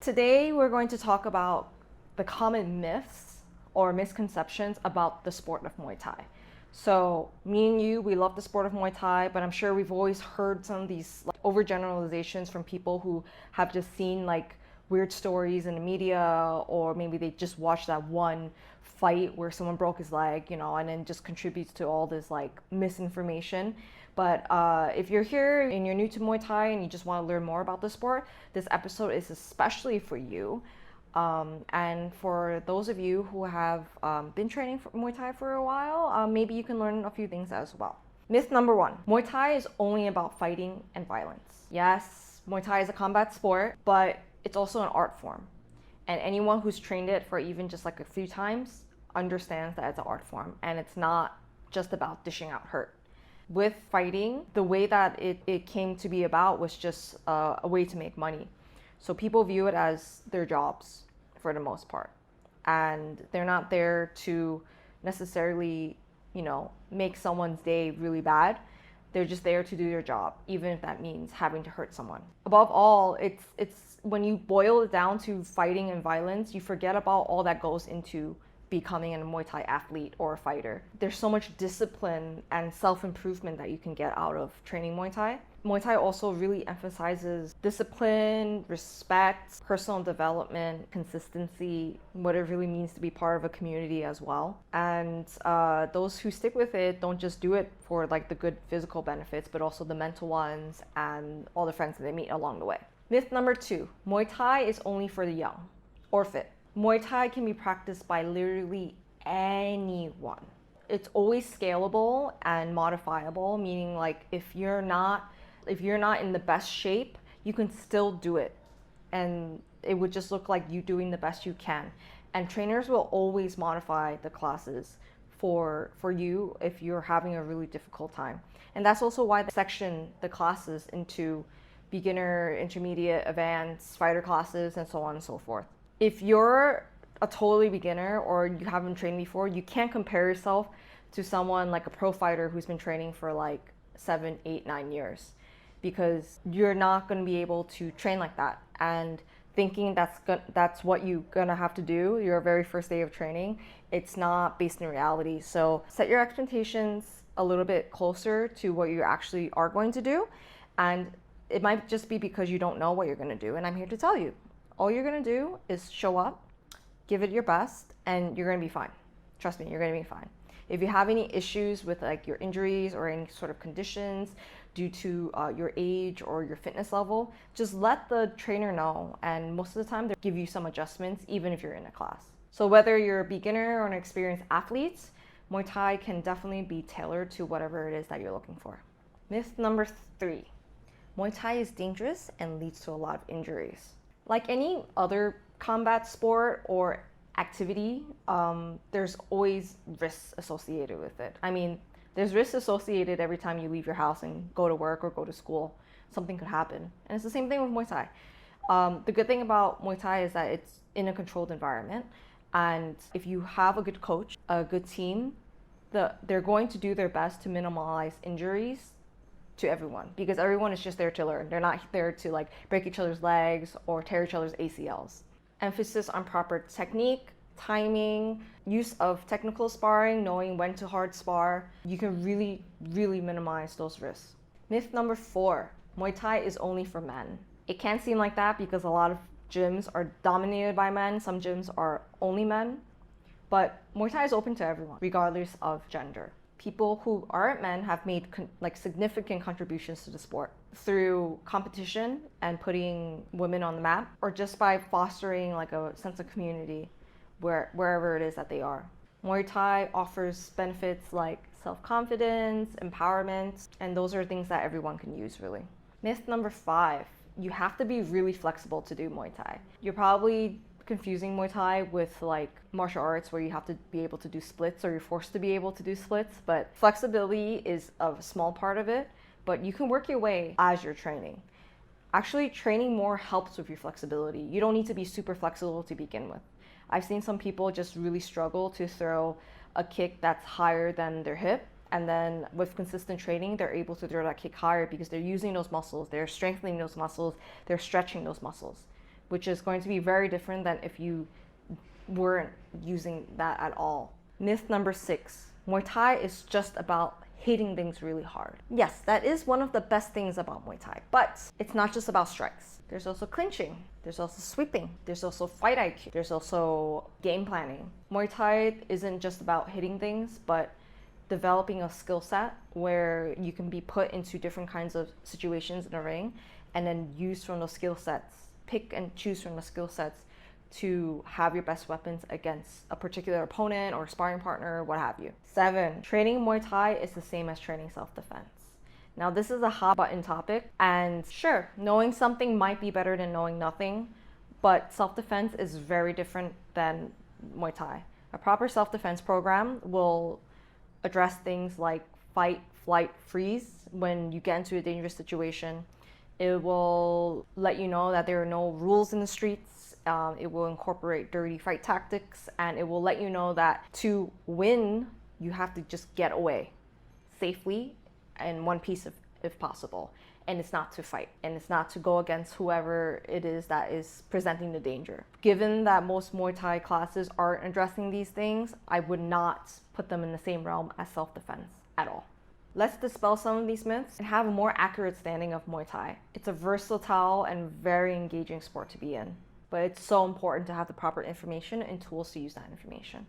Today we're going to talk about the common myths or misconceptions about the sport of Muay Thai. So me and you, we love the sport of Muay Thai, but I'm sure we've always heard some of these overgeneralizations from people who have just seen weird stories in the media, or maybe they just watched that one fight where someone broke his leg, and then just contributes to all this misinformation. But if you're here and you're new to Muay Thai and you just want to learn more about the sport, this episode is especially for you. And for those of you who have been training for Muay Thai for a while, maybe you can learn a few things as well. Myth number one, Muay Thai is only about fighting and violence. Yes, Muay Thai is a combat sport, but it's also an art form. And anyone who's trained it for even just a few times understands that it's an art form and it's not just about dishing out hurt. With fighting, the way that it came to be about was just a way to make money. So people view it as their jobs for the most part. And they're not there to necessarily, make someone's day really bad. They're just there to do their job, even if that means having to hurt someone. Above all, it's when you boil it down to fighting and violence, you forget about all that goes into becoming a Muay Thai athlete or a fighter. There's so much discipline and self-improvement that you can get out of training Muay Thai. Muay Thai also really emphasizes discipline, respect, personal development, consistency, what it really means to be part of a community as well. And those who stick with it don't just do it for the good physical benefits, but also the mental ones and all the friends that they meet along the way. Myth number two, Muay Thai is only for the young or fit. Muay Thai can be practiced by literally anyone. It's always scalable and modifiable, meaning if you're not in the best shape, you can still do it. And it would just look like you doing the best you can. And trainers will always modify the classes for you if you're having a really difficult time. And that's also why they section the classes into beginner, intermediate, advanced, fighter classes, and so on and so forth. If you're a totally beginner or you haven't trained before, you can't compare yourself to someone like a pro fighter who's been training for 7, 8, 9 years, because you're not going to be able to train like that. And thinking that's what you're going to have to do your very first day of training, it's not based in reality. So set your expectations a little bit closer to what you actually are going to do. And it might just be because you don't know what you're going to do. And I'm here to tell you, all you're going to do is show up, give it your best, and you're going to be fine. Trust me, you're going to be fine. If you have any issues with your injuries or any sort of conditions due to your age or your fitness level, just let the trainer know. And most of the time, they'll give you some adjustments, even if you're in a class. So whether you're a beginner or an experienced athlete, Muay Thai can definitely be tailored to whatever it is that you're looking for. Myth number 3, Muay Thai is dangerous and leads to a lot of injuries. Like any other combat sport or activity, there's always risks associated with it. I mean, there's risks associated every time you leave your house and go to work or go to school. Something could happen. And it's the same thing with Muay Thai. The good thing about Muay Thai is that it's in a controlled environment. And if you have a good coach, a good team, they're going to do their best to minimize injuries to everyone, because everyone is just there to learn. They're not there to break each other's legs or tear each other's ACLs. Emphasis on proper technique, timing, use of technical sparring, knowing when to hard spar. You can really, really minimize those risks. Myth number 4, Muay Thai is only for men. It can seem like that because a lot of gyms are dominated by men. Some gyms are only men. But Muay Thai is open to everyone, regardless of gender. People who aren't men have made significant contributions to the sport through competition and putting women on the map, or just by fostering a sense of community wherever it is that they are. Muay Thai offers benefits like self-confidence, empowerment, and those are things that everyone can use, really. Myth number 5, you have to be really flexible to do Muay Thai. You're probably confusing Muay Thai with martial arts where you have to be able to do splits, or you're forced to be able to do splits, but flexibility is a small part of it, but you can work your way as you're training. Actually, training more helps with your flexibility. You don't need to be super flexible to begin with. I've seen some people just really struggle to throw a kick that's higher than their hip, and then with consistent training, they're able to throw that kick higher because they're using those muscles, they're strengthening those muscles, they're stretching those muscles. which is going to be very different than if you weren't using that at all. Myth number 6, Muay Thai is just about hitting things really hard. Yes, that is one of the best things about Muay Thai, but it's not just about strikes. There's also clinching, there's also sweeping, there's also fight IQ, there's also game planning. Muay Thai isn't just about hitting things, but developing a skill set where you can be put into different kinds of situations in a ring and then use from those skill sets, pick and choose from the skill sets to have your best weapons against a particular opponent or sparring partner, what have you. 7, training Muay Thai is the same as training self-defense. Now, this is a hot button topic, and sure, knowing something might be better than knowing nothing, but self-defense is very different than Muay Thai. A proper self-defense program will address things like fight, flight, freeze when you get into a dangerous situation. It will let you know that there are no rules in the streets. It will incorporate dirty fight tactics, and it will let you know that to win, you have to just get away safely in one piece if possible. And it's not to fight, and it's not to go against whoever it is that is presenting the danger. Given that most Muay Thai classes aren't addressing these things, I would not put them in the same realm as self-defense at all. Let's dispel some of these myths and have a more accurate standing of Muay Thai. It's a versatile and very engaging sport to be in, but it's so important to have the proper information and tools to use that information.